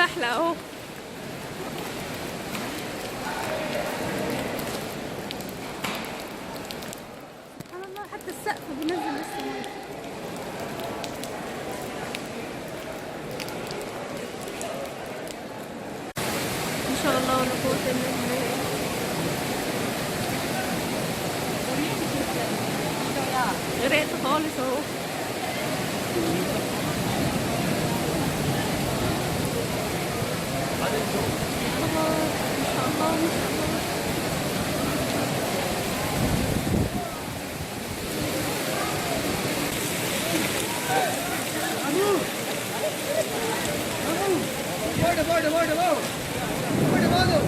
زحلة اهو. سبحان الله حتى السقف بينزل لسه ميه. ما شاء الله ولا قوة الا بالله. غرقت خالص اهو. ما شاء الله ما شاء الله.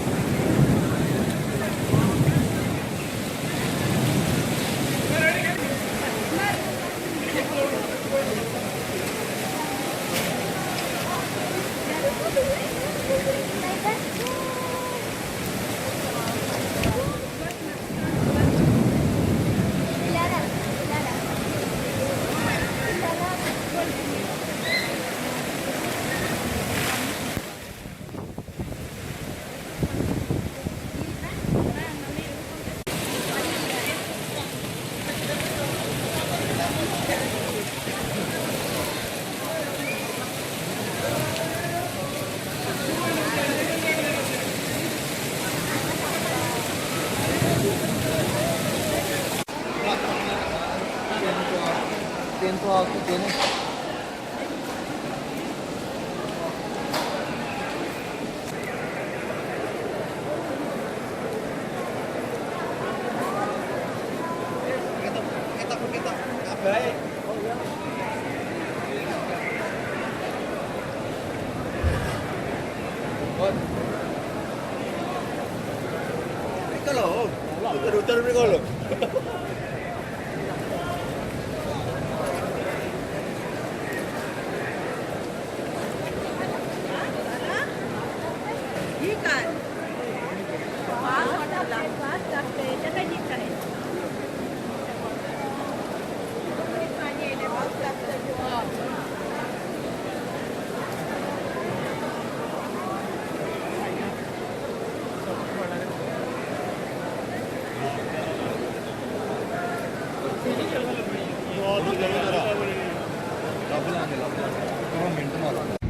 Tiempo aquí tiene. Kita. Baik. Ito loh. Utar-utar mereka loh. Ikan. Double angle. Minute